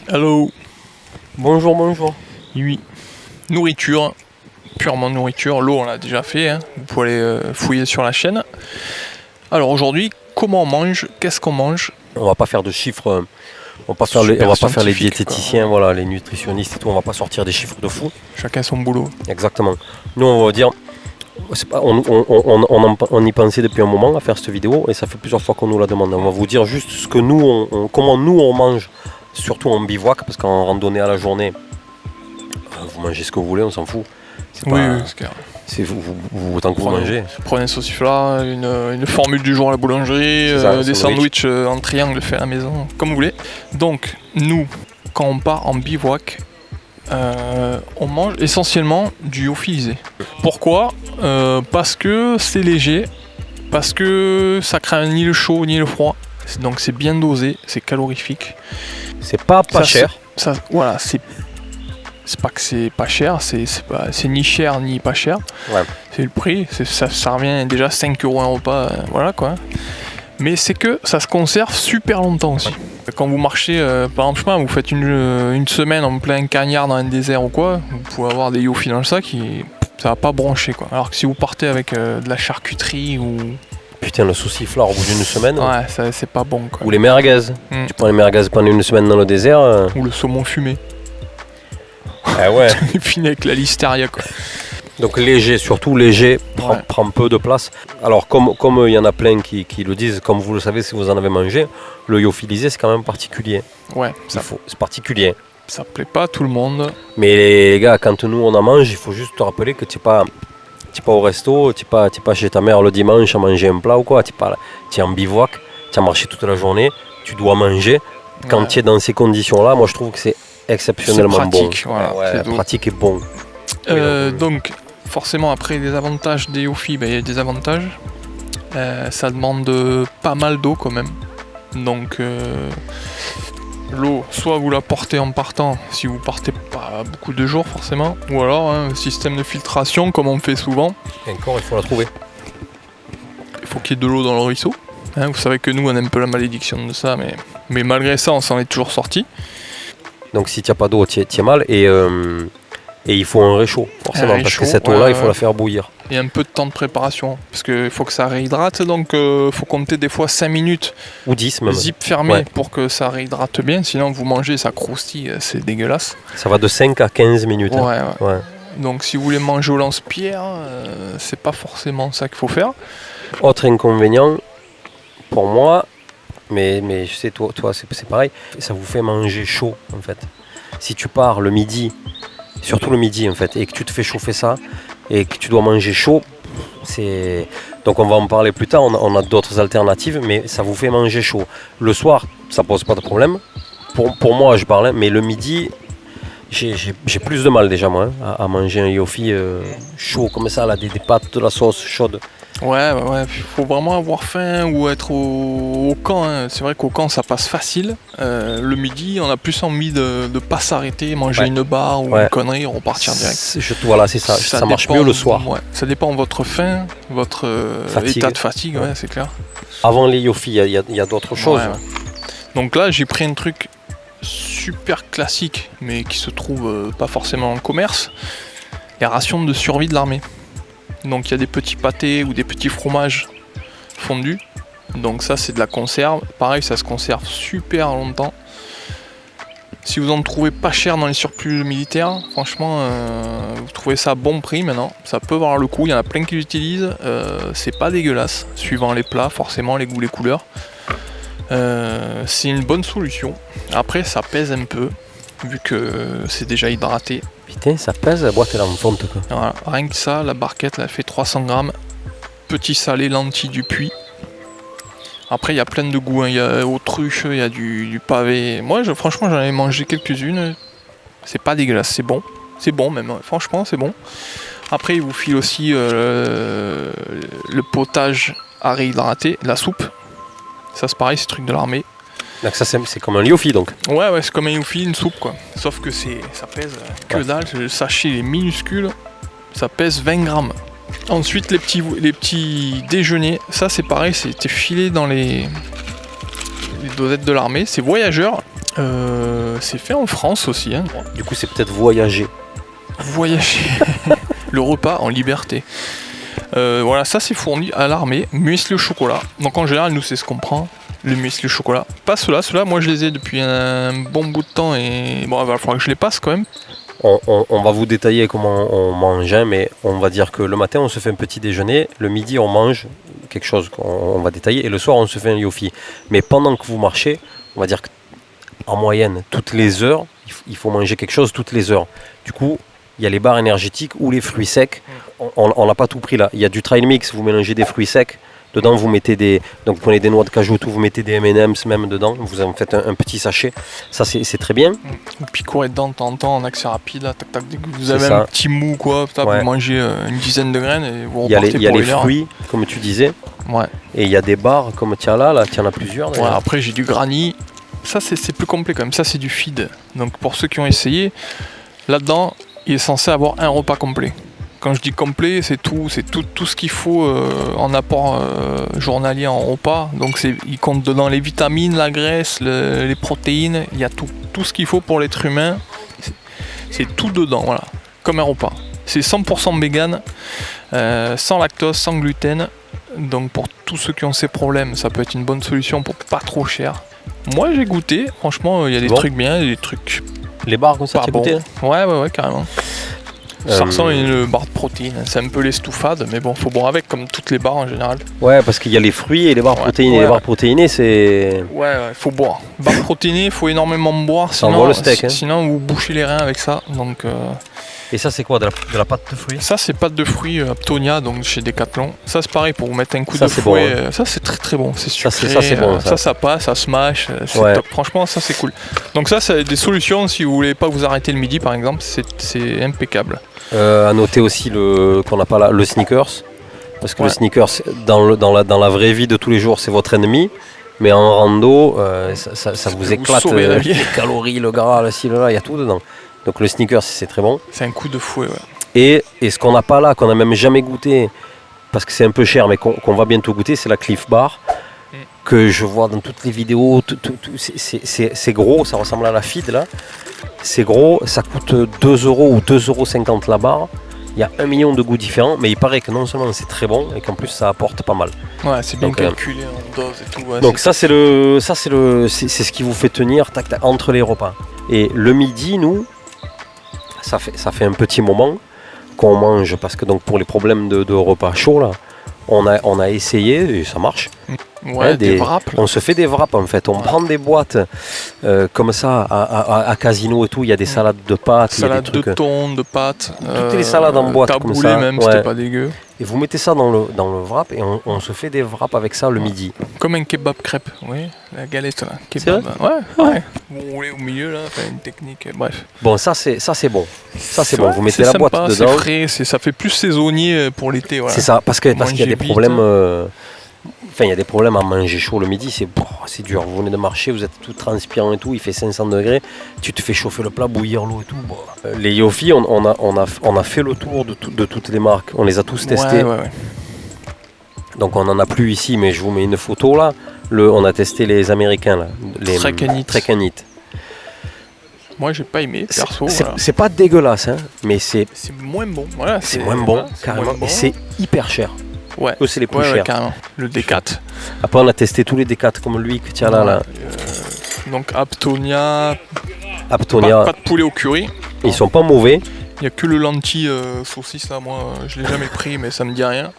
Hello. Bonjour, bonjour. Oui. Nourriture, purement nourriture. L'eau, on l'a déjà fait. Hein. Vous pouvez aller fouiller sur la chaîne. Alors aujourd'hui, comment on mange? Qu'est-ce qu'on mange? On va pas faire de chiffres, on va pas faire les diététiciens, quoi. Voilà, les nutritionnistes et tout. On va pas sortir des chiffres de fou. Chacun son boulot. Exactement. Nous, on va dire, on y pensait depuis un moment à faire cette vidéo et ça fait plusieurs fois qu'on nous la demande. On va vous dire juste ce que nous, comment nous on mange, surtout en bivouac, parce qu'en randonnée à la journée, vous mangez ce que vous voulez, on s'en fout. Oui, c'est clair. C'est tant que vous mangez. Prenez un saucifla, une formule du jour à la boulangerie, des sandwichs en triangle faits à la maison, comme vous voulez. Donc, nous, quand on part en bivouac, on mange essentiellement du lyophilisé. Pourquoi? Parce que c'est léger, parce que ça craint ni le chaud ni le froid. Donc c'est bien dosé, c'est calorifique. C'est pas cher. Voilà, c'est pas que c'est pas cher, c'est ni cher ni pas cher. Ouais. C'est le prix, ça revient déjà 5 € un repas, voilà quoi. Mais c'est que ça se conserve super longtemps aussi. Quand vous marchez, par exemple, vous faites une semaine en plein cagnard dans un désert ou quoi, vous pouvez avoir des yofis dans le sac et ça va pas broncher quoi. Alors que si vous partez avec de la charcuterie ou... Putain, le sauciflard au bout d'une semaine. Ouais, ça, c'est pas bon quoi. Ou les merguez. Tu prends les merguez pendant une semaine dans le désert. Ou le saumon fumé. Ah ouais. Et fini avec la listeria quoi. Donc léger, surtout léger, prend peu de place. Alors comme il y en a plein qui le disent, comme vous le savez si vous en avez mangé, le lyophilisé c'est quand même particulier. Ouais, c'est particulier. Ça plaît pas à tout le monde. Mais les gars, quand nous on en mange, il faut juste te rappeler que tu n'es pas au resto, tu n'es pas chez ta mère le dimanche à manger un plat ou quoi, tu es en bivouac, tu as marché toute la journée, tu dois manger. Quand tu es dans ces conditions-là, moi je trouve que c'est exceptionnellement pratique, bon. Voilà, pratique et bon. Donc forcément après les avantages des lyophiles, il y a des avantages. Ça demande pas mal d'eau quand même. Donc l'eau, soit vous la portez en partant, si vous partez pas beaucoup de jours forcément, ou alors un système de filtration comme on fait souvent. Et encore, il faut la trouver. Il faut qu'il y ait de l'eau dans le ruisseau. Vous savez que nous on a un peu la malédiction de ça, mais malgré ça on s'en est toujours sorti. Donc si tu n'as pas d'eau, tu es mal et il faut un réchaud, forcément, parce que cette eau-là, il faut la faire bouillir. Et un peu de temps de préparation, parce qu'il faut que ça réhydrate, donc il faut compter des fois 5 minutes. Ou 10 même. Zip fermé pour que ça réhydrate bien, sinon vous mangez, ça croustille, c'est dégueulasse. Ça va de 5 à 15 minutes. Ouais. Donc si vous voulez manger au lance-pierre, c'est pas forcément ça qu'il faut faire. Autre inconvénient, pour moi, mais je sais, toi c'est pareil, ça vous fait manger chaud en fait. Si tu pars le midi, surtout le midi en fait, et que tu te fais chauffer ça, et que tu dois manger chaud, donc on va en parler plus tard, on a d'autres alternatives, mais ça vous fait manger chaud. Le soir, ça pose pas de problème, pour moi je parle, mais le midi, j'ai plus de mal déjà moi, à manger un yofi chaud comme ça, là, des pâtes, de la sauce chaude. Ouais, il faut vraiment avoir faim ou être au camp. C'est vrai qu'au camp ça passe facile. Le midi, on a plus envie de pas s'arrêter, manger une barre ou une connerie, repartir direct. Voilà, c'est ça. Ça marche mieux le soir. Ouais. Ça dépend de votre faim, votre état de fatigue, c'est clair. Avant les yofi, il y a d'autres choses. Ouais. Donc là, j'ai pris un truc super classique, mais qui se trouve pas forcément en commerce. Les rations de survie de l'armée. Donc il y a des petits pâtés ou des petits fromages fondus. Donc ça c'est de la conserve. Pareil, ça se conserve super longtemps. Si vous en trouvez pas cher dans les surplus militaires, franchement vous trouvez ça à bon prix maintenant. Ça peut valoir le coup, il y en a plein qui l'utilisent. C'est pas dégueulasse, suivant les plats, forcément les goûts, les couleurs. C'est une bonne solution. Après ça pèse un peu, vu que c'est déjà hydraté. Putain, ça pèse, la boîte elle est en fonte quoi. Voilà, rien que ça, la barquette elle fait 300 grammes. Petit salé, lentilles du puits. Après il y a plein de goûts, il y a autruche, il y a du pavé. Moi franchement j'en ai mangé quelques-unes. C'est pas dégueulasse, c'est bon. C'est bon même, franchement c'est bon. Après il vous file aussi le potage à réhydrater, la soupe. Ça c'est pareil, c'est truc de l'armée. Donc ça c'est comme un lyophi donc. Ouais c'est comme un lyophi, une soupe quoi. Sauf que ça pèse que dalle, le sachet est minuscule, ça pèse 20 grammes. Ensuite les petits déjeuners, ça c'est pareil, c'était filé dans les dosettes de l'armée, c'est voyageur. C'est fait en France aussi, hein. Du coup, c'est peut-être voyager. Voyager. Le repas en liberté. Voilà, ça c'est fourni à l'armée. Muesli au chocolat. Donc en général, nous c'est ce qu'on prend. Le muesli au chocolat. Pas ceux-là, moi je les ai depuis un bon bout de temps et bon, il va falloir que je les passe quand même. On va vous détailler comment on mange, hein, mais on va dire que le matin on se fait un petit déjeuner, le midi on mange quelque chose qu'on va détailler et le soir on se fait un yofi. Mais pendant que vous marchez, on va dire qu'en moyenne, toutes les heures, il faut manger quelque chose toutes les heures. Du coup, il y a les barres énergétiques ou les fruits secs. On n'a pas tout pris là. Il y a du trail mix, vous mélangez des fruits secs. Dedans, vous mettez donc vous prenez des noix de cajou, vous mettez des M&M's même dedans. Vous en faites un petit sachet. Ça, c'est très bien. Vous picorez dedans de temps en temps en accès rapide. Là, tac, tac, dès que vous C'est avez ça. un petit mou, quoi, Ouais. vous mangez une dizaine de graines et vous Il y a repartez les pour une heure. fruits, comme tu disais. Ouais. Et il y a des barres comme tu as là, tu en as plusieurs. Ouais, d'ailleurs. après j'ai du granny. Ça c'est plus complet quand même. Ça c'est du feed. Donc pour ceux qui ont essayé, là-dedans, il est censé avoir un repas complet. Quand je dis complet, c'est tout ce qu'il faut en apport journalier en repas. Donc il compte dedans les vitamines, la graisse, les protéines, il y a tout ce qu'il faut pour l'être humain. C'est tout dedans, voilà, comme un repas. C'est 100% vegan, sans lactose, sans gluten. Donc pour tous ceux qui ont ces problèmes, ça peut être une bonne solution pour pas trop cher. Moi j'ai goûté, franchement il y a des Bon. trucs bien, il y a des trucs Les barres comme ça, pas tu as bons. goûté Ouais, carrément. Ça ressemble à une barre de protéines, c'est un peu l'estoufade, mais bon, faut boire avec comme toutes les barres en général. Ouais, parce qu'il y a les fruits et les barres Ouais, protéinées. ouais, Les barres ouais. protéinées, c'est... Ouais, faut boire. Barre protéinée, faut énormément boire, Ça envoie le steak, hein. sinon vous bouchez les reins avec ça. Donc Et ça, c'est quoi, de la pâte de fruits? ça c'est pâte de fruits Aptonia, donc chez Decathlon. Ça c'est pareil pour vous mettre un coup Ça, de c'est fouet. bon, Ça c'est très très bon, c'est sucré. Ça, c'est bon, ça. Ça passe, ça smash, c'est Ouais. top. Franchement ça c'est cool. Donc ça c'est des solutions si vous voulez pas vous arrêter le midi par exemple, c'est impeccable. À noter aussi qu'on n'a pas là, le sneakers. Parce que Ouais. le sneakers, dans la vraie vie de tous les jours, c'est votre ennemi. Mais en rando, ça vous peut vous éclate sauver la vie. les calories, le gras, le ci, le là, il y a tout dedans. Donc le sneakers, c'est très bon. C'est un coup de fouet, ouais. Et ce qu'on n'a pas là, qu'on n'a même jamais goûté, parce que c'est un peu cher, mais qu'on va bientôt goûter, c'est la Cliff Bar. Que je vois dans toutes les vidéos, c'est gros, ça ressemble à la feed là. C'est gros, ça coûte 2 € ou 2,50 € la barre. Il y a 1 million de goûts différents, mais il paraît que non seulement c'est très bon, et qu'en plus ça apporte pas mal. Ouais, c'est bien Donc, calculé en dose et tout. Ouais, Donc ça c'est ce qui vous fait tenir tac, tac, entre les repas. Et le midi, nous, ça fait un petit moment qu'on mange, parce que donc pour les problèmes de repas chauds là, on a essayé et ça marche. ouais, des wraps. Là. On se fait des wraps en fait. On prend des boîtes comme ça à Casino et tout. Il y a des salades de pâtes, il y a Salade des trucs. de thon, de pâtes. Toutes les salades en boîte comme taboulé ça. même, Ouais. c'était pas dégueu. Et vous mettez ça dans le wrap et on se fait des wraps avec ça le midi. Comme un kebab crêpe, oui, la galette là. C'est Kebab. Ouais. Vous roulez au milieu là, enfin, une technique, bref. Bon, ça c'est bon. Ça c'est bon. Ouais, Vous mettez c'est la boîte sympa, dedans. C'est frais, ça fait plus saisonnier pour l'été. Voilà. C'est ça, parce qu'il y a Manger des vite. problèmes. Enfin, il y a des problèmes à manger chaud le midi, c'est dur. Vous venez de marcher, vous êtes tout transpirant et tout, il fait 500 degrés, tu te fais chauffer le plat, bouillir l'eau et tout. Bon. Les Yofi, on a fait le tour de toutes les marques, on les a tous testés. Ouais. Donc on n'en a plus ici, mais je vous mets une photo là. On a testé les Américains, là, les Trek and Eat. Moi j'ai pas aimé, perso. C'est Voilà. c'est pas dégueulasse, hein, mais c'est moins bon. Voilà, moins bon, voilà, c'est carrément. moins bon. Et c'est hyper cher. Ouais. Eux, c'est les plus Ouais, chers. carrément. Le D4. Après, on a testé tous les D4 comme lui que tu as là. Donc Aptonia, Aptonia, pas de poulet au curry. ils sont pas mauvais. Il n'y a que le lentille saucisse là, moi je l'ai jamais pris mais ça me dit rien.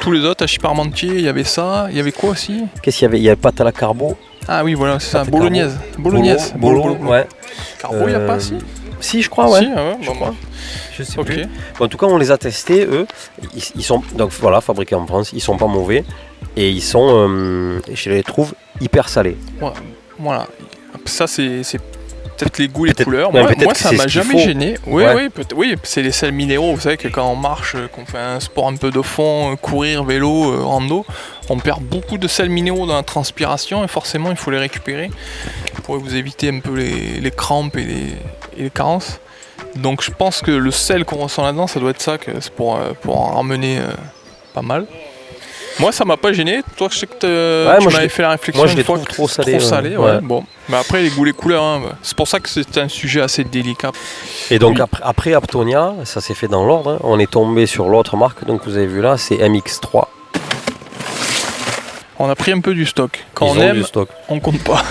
Tous les autres, hachis parmentier, il y avait ça, il y avait quoi aussi? Qu'est-ce qu'il y avait? Il y avait pâte à la carbo. Ah oui voilà, c'est ça, Pâte bolognaise. Bolognaise. Bolo, ouais. Carbo, il n'y a pas si? Si, je crois, ouais. Si, ah ouais, Je bon, crois. bah, Je sais ok. plus. Bon, en tout cas, on les a testés, eux. Ils sont donc voilà, fabriqués en France. Ils sont pas mauvais et ils sont, je les trouve hyper salés. Ouais, voilà. Ça c'est peut-être les goûts, les Peut-être- couleurs. ouais, Moi, peut-être moi que ça c'est m'a ce qu'il jamais faut. gêné. Oui, Ouais. oui, c'est les sels minéraux. Vous savez que quand on marche, qu'on fait un sport un peu de fond, courir, vélo, rando, on perd beaucoup de sels minéraux dans la transpiration et forcément il faut les récupérer pour vous éviter un peu les crampes et les carences. Donc je pense que le sel qu'on ressent là-dedans, ça doit être ça, que c'est pour en ramener pas mal. Moi, ça m'a pas gêné. Toi, je sais que tu m'avais fait la réflexion. Moi, je les une fois trouve que trop salés. Trop salé, ouais. Bon. Mais après, les goûts, les couleurs, hein, c'est pour ça que c'est un sujet assez délicat. Et donc, après Aptonia, ça s'est fait dans l'ordre. Hein, on est tombé sur l'autre marque, donc vous avez vu là, c'est MX3. On a pris un peu du stock. Quand Ils on ont aime, du stock. on compte pas.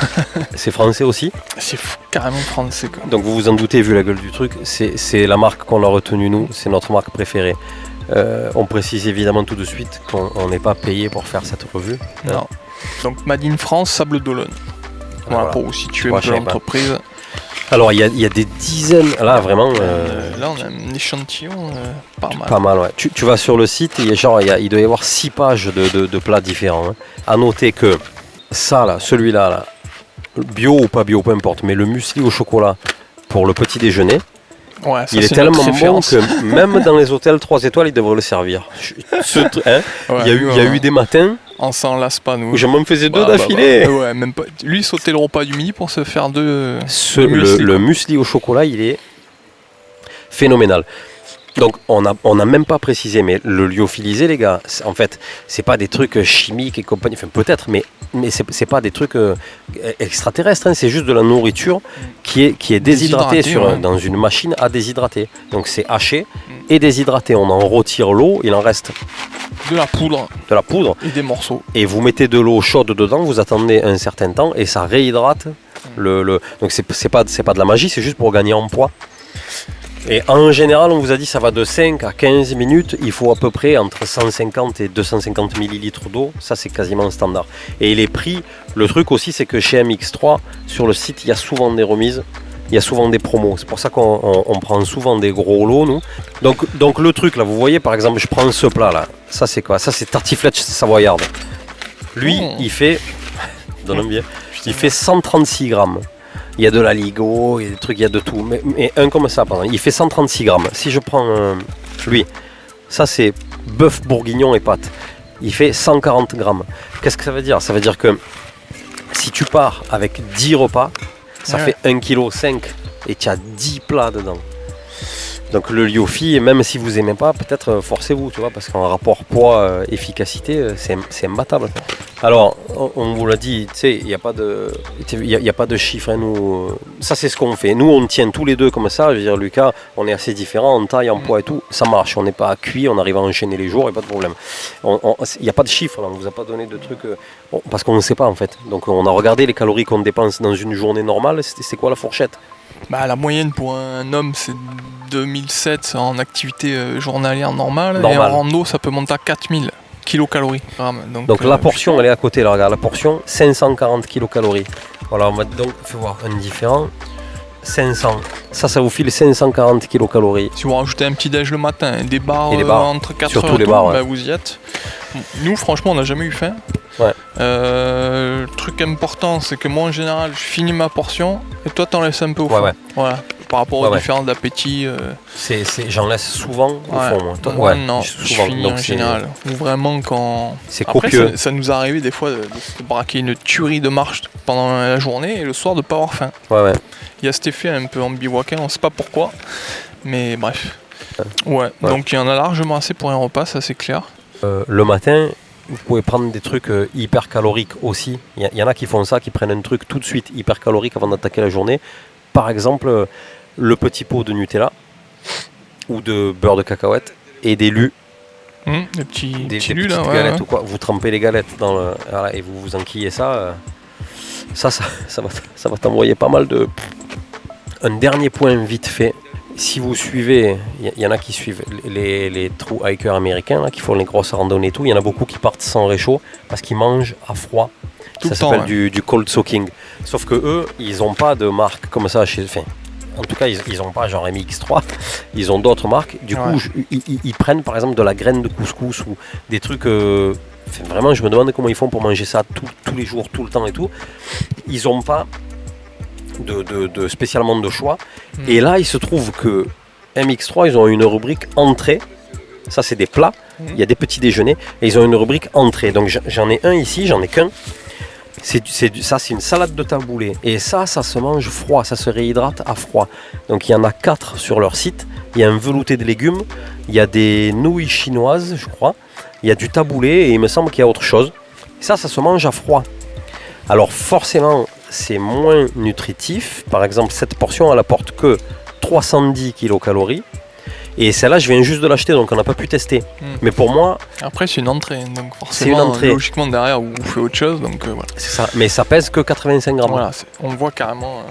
C'est français aussi. C'est carrément français, quoi. Donc, vous vous en doutez, vu la gueule du truc, c'est la marque qu'on a retenue, nous. C'est notre marque préférée. On précise évidemment tout de suite qu'on n'est pas payé pour faire cette revue. Non. Donc Made in France, Sable d'Olonne. Voilà, pour vous situer un peu l'entreprise. Alors il y a des dizaines, là vraiment... Là on a un échantillon pas mal. Pas mal, ouais. Tu vas sur le site, il doit y avoir 6 pages de plats différents. Hein. À noter que ça, là, celui-là, là, bio ou pas bio, peu importe, mais le muesli au chocolat pour le petit déjeuner, ouais, ça, il est tellement bon que même dans les hôtels 3 étoiles, ils devraient le servir. Il y a eu des matins... On s'en lasse pas, nous. Où je m'en faisais 2 d'affilée. Ouais, même pas. Lui, il sautait le repas du midi pour se faire 2 le muesli au chocolat, il est phénoménal. Donc, on n'a même pas précisé, mais le lyophilisé, les gars, en fait, c'est pas des trucs chimiques et compagnie. Enfin, peut-être, mais c'est pas des trucs extraterrestres. Hein, c'est juste de la nourriture qui est déshydratée dans une machine à déshydrater. Donc, c'est haché et déshydraté. On en retire l'eau, il en reste de la poudre. Et des morceaux. Et vous mettez de l'eau chaude dedans, vous attendez un certain temps et ça réhydrate Donc c'est pas de la magie, c'est juste pour gagner en poids. Et en général, on vous a dit ça va de 5 à 15 minutes, il faut à peu près entre 150 et 250 millilitres d'eau, ça c'est quasiment standard. Et les prix, le truc aussi c'est que chez MX3, sur le site, il y a souvent des remises. Il y a souvent des promos, c'est pour ça qu'on prend souvent des gros lots, nous. Donc le truc là, vous voyez par exemple, je prends ce plat là, ça c'est quoi? Ça c'est tartiflette savoyarde. Lui, il fait, il fait 136 grammes. Il y a de la ligo, il y a des trucs, il y a de tout. Mais un comme ça, par exemple, il fait 136 grammes. Si je prends lui, ça c'est bœuf bourguignon et pâtes. Il fait 140 grammes. Qu'est-ce que ça veut dire? Ça veut dire que si tu pars avec 10 repas, ça fait 1,5 kg et tu as 10 plats dedans. Donc le lyophi, même si vous n'aimez pas, peut-être forcez-vous, tu vois, parce qu'en rapport poids-efficacité, c'est imbattable. Alors, on vous l'a dit, tu sais, il n'y a pas de chiffres. Hein, nous, ça, c'est ce qu'on fait. Nous, on tient tous les deux comme ça. Je veux dire, Lucas, on est assez différents en taille, en poids et tout. Ça marche. On n'est pas cuit, on arrive à enchaîner les jours et pas de problème. Il n'y a pas de chiffres, là. On ne vous a pas donné de trucs. Parce qu'on ne sait pas, en fait. Donc, on a regardé les calories qu'on dépense dans une journée normale. C'est quoi la fourchette? Bah, la moyenne pour un homme, c'est 2007 en activité journalière normale. Et en rando, ça peut monter à 4000 kilocalories. Donc la portion, elle est à côté, là, regarde, la portion, 540 kilocalories. Voilà, on va donc faire voir un différent. 500. Ça vous file 540 kilocalories. Si vous rajoutez un petit déj le matin, des bars, entre 4 surtout heures les bars, bah, vous y êtes. Nous, franchement, on n'a jamais eu faim. Ouais. Le truc important, c'est que moi, en général, je finis ma portion et toi, t'en laisses un peu au fond. Ouais. Voilà. Par rapport aux différences d'appétit. J'en laisse souvent au fond. Moi, non, je finis en général. Ou vraiment quand... C'est copieux. Après, ça nous est arrivé des fois de se braquer une tuerie de marche pendant la journée et le soir de ne pas avoir faim. Ouais. Il y a cet effet un peu ambivalent, on ne sait pas pourquoi, mais bref. Ouais. Donc il y en a largement assez pour un repas, ça c'est clair. Le matin, vous pouvez prendre des trucs hyper caloriques aussi. Il y en a qui font ça, qui prennent un truc tout de suite hyper calorique avant d'attaquer la journée. Par exemple, le petit pot de Nutella ou de beurre de cacahuète et des lus. Des petites galettes ou quoi. Vous trempez les galettes et vous enquillez ça. Ça va t'envoyer pas mal de... Un dernier point vite fait. Si vous suivez, il y en a qui suivent les true hikers américains là, qui font les grosses randonnées et tout. Il y en a beaucoup qui partent sans réchaud parce qu'ils mangent à froid. Ça s'appelle du cold soaking. Sauf que eux, ils n'ont pas de marque comme ça en tout cas, ils n'ont pas genre MX3. Ils ont d'autres marques. Du coup, ils prennent par exemple de la graine de couscous ou des trucs... vraiment, je me demande comment ils font pour manger ça tous les jours, tout le temps et tout. Ils n'ont pas de spécialement de choix. Et là, il se trouve que MX3, ils ont une rubrique entrée. Ça, c'est des plats. Il y a des petits déjeuners. Et ils ont une rubrique entrée. Donc, j'en ai un ici, j'en ai qu'un. Ça, c'est une salade de taboulé. Et ça se mange froid. Ça se réhydrate à froid. Donc, il y en a 4 sur leur site. Il y a un velouté de légumes. Il y a des nouilles chinoises, je crois. il y a du taboulé et il me semble qu'il y a autre chose. Ça se mange à froid. Alors forcément, c'est moins nutritif. Par exemple, cette portion, elle apporte que 310 kilocalories. Et celle-là, je viens juste de l'acheter, donc on n'a pas pu tester. Mais pour moi... Après, c'est une entrée, donc forcément, logiquement, derrière, vous faites autre chose. Donc, voilà. C'est ça, mais ça pèse que 85 grammes. Voilà, on voit carrément...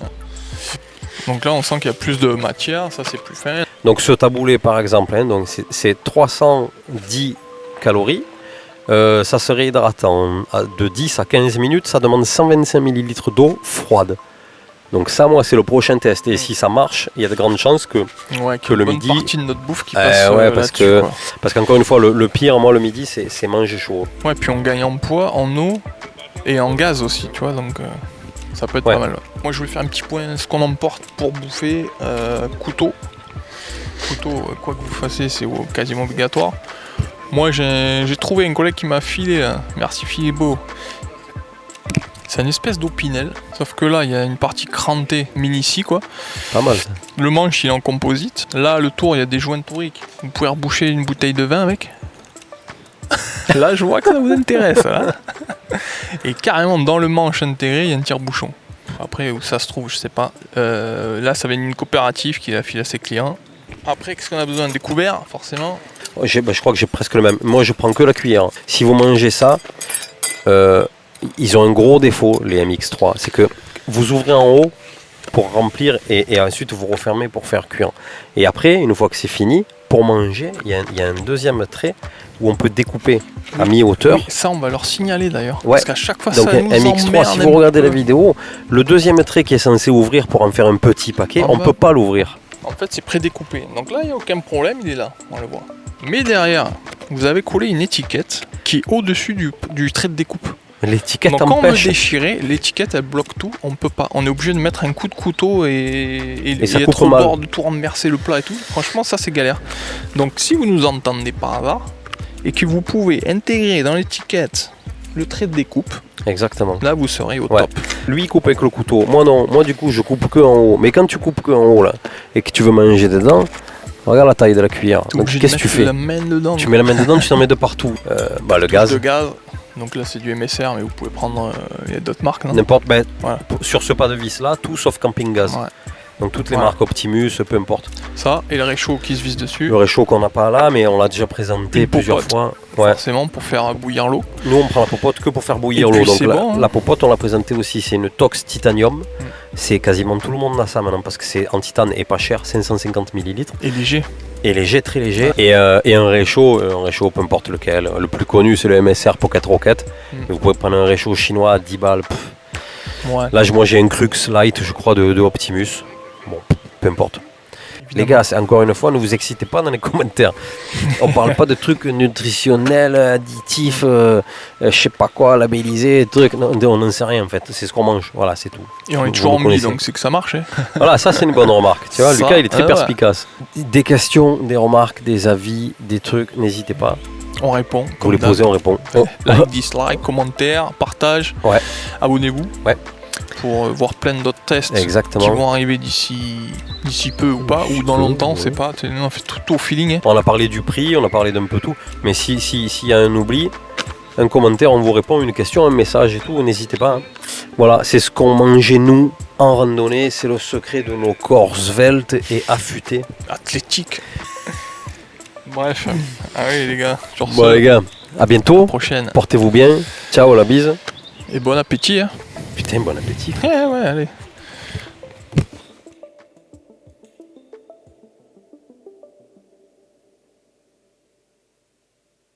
Donc là, on sent qu'il y a plus de matière, ça c'est plus fin. Donc ce taboulé, par exemple, hein, donc c'est 310 calories. Ça serait hydratant de 10 à 15 minutes. Ça demande 125 ml d'eau froide. Donc ça, moi, c'est le prochain test. Et si ça marche, il y a de grandes chances que le midi... une partie de notre bouffe qui passe parce qu'encore une fois, le pire, moi, le midi, c'est manger chaud. Ouais, puis on gagne en poids, en eau et en gaz aussi, tu vois, donc ça peut être pas mal. Moi, je voulais faire un petit point, ce qu'on emporte pour bouffer, couteau. Couteau, quoi que vous fassiez, c'est quasiment obligatoire. Moi, j'ai trouvé un collègue qui m'a filé, là. Merci Philippe. C'est une espèce d'opinel, sauf que là il y a une partie crantée mini-scie quoi. Pas mal ça. Le manche il est en composite. Là le tour il y a des joints toriques. Vous pouvez reboucher une bouteille de vin avec. Là je vois que ça vous intéresse. Là. Et carrément dans le manche intégré il y a un tire-bouchon. Après où ça se trouve je sais pas. Là ça vient d'une coopérative qui l'a filé à ses clients. Après qu'est-ce qu'on a besoin? Des couverts forcément. Je crois que j'ai presque le même. Moi je prends que la cuillère. Si vous mangez ça... ils ont un gros défaut, les MX3, c'est que vous ouvrez en haut pour remplir et ensuite vous refermez pour faire cuire. Et après, une fois que c'est fini, pour manger, il y a un deuxième trait où on peut découper à mi-hauteur. Oui, ça, on va leur signaler d'ailleurs. Ouais. Parce qu'à chaque fois, donc, ça nous MX3, si vous regardez la vidéo, le deuxième trait qui est censé ouvrir pour en faire un petit paquet, on ne peut pas l'ouvrir. En fait, c'est prédécoupé. Donc là, il n'y a aucun problème, il est là, on le voit. Mais derrière, vous avez collé une étiquette qui est au-dessus du trait de découpe. L'étiquette empêche. Donc quand on veut déchirer, l'étiquette elle bloque tout, on peut pas. On est obligé de mettre un coup de couteau et ça être coupe au mal. bord de tout renverser le plat et tout. Franchement ça c'est galère. Donc si vous nous entendez par hasard et que vous pouvez intégrer dans l'étiquette le trait de découpe, exactement. Là vous serez au top. Lui il coupe avec le couteau, moi non, moi du coup je coupe que en haut. Mais quand tu coupes que en haut là et que tu veux manger dedans, regarde la taille de la cuillère. Donc qu'est-ce que tu fais? La main dedans. Tu mets la main dedans, tu t'en mets de partout. Le gaz. Le gaz. Donc là c'est du MSR mais vous pouvez prendre, il y a d'autres marques non? N'importe, voilà. Sur ce pas de vis là, tout sauf camping gaz. Ouais. Donc toutes les marques Optimus, peu importe. Ça et le réchaud qui se visse dessus. Le réchaud qu'on n'a pas là, mais on l'a déjà présenté plusieurs fois. Ouais. Forcément pour faire bouillir l'eau. Nous on prend la popote que pour faire bouillir l'eau. Donc la popote on l'a présentée aussi, c'est une Tox Titanium. C'est quasiment tout le monde a ça maintenant parce que c'est en titane et pas cher, 550 ml. Et léger. Et léger, très léger. Et un réchaud, peu importe lequel. Le plus connu c'est le MSR Pocket Rocket. Vous pouvez prendre un réchaud chinois à 10 balles. Ouais. Là moi j'ai un Crux Light je crois de Optimus. Bon, peu importe. Évidemment. Les gars, encore une fois, ne vous excitez pas dans les commentaires. On parle pas de trucs nutritionnels, additifs, je sais pas quoi, labellisés, trucs. Non, on n'en sait rien en fait. C'est ce qu'on mange. Voilà, c'est tout. Et on est toujours en mille, donc c'est que ça marche. Hein. Voilà, ça c'est une bonne remarque. Tu vois, ça, Lucas, il est très perspicace. Ouais. Des questions, des remarques, des avis, des trucs, n'hésitez pas. On répond. Vous les posez, on répond. Like, dislike, commentaire, partage. Ouais. Abonnez-vous. Ouais. Pour voir plein d'autres tests Exactement. qui vont arriver d'ici peu ou pas, ou dans longtemps, c'est pas. On fait tout au feeling. Hein. On a parlé du prix, on a parlé d'un peu tout. Mais s'il y a un oubli, un commentaire, on vous répond, une question, un message et tout, n'hésitez pas. Hein. Voilà, c'est ce qu'on mangeait nous en randonnée, c'est le secret de nos corps sveltes et affûtés. Athlétiques. Bref, ah oui les gars. Bon les gars, à bientôt. À la prochaine. Portez-vous bien. Ciao, la bise. Et bon appétit. Hein. Putain, bon appétit. Ouais, allez.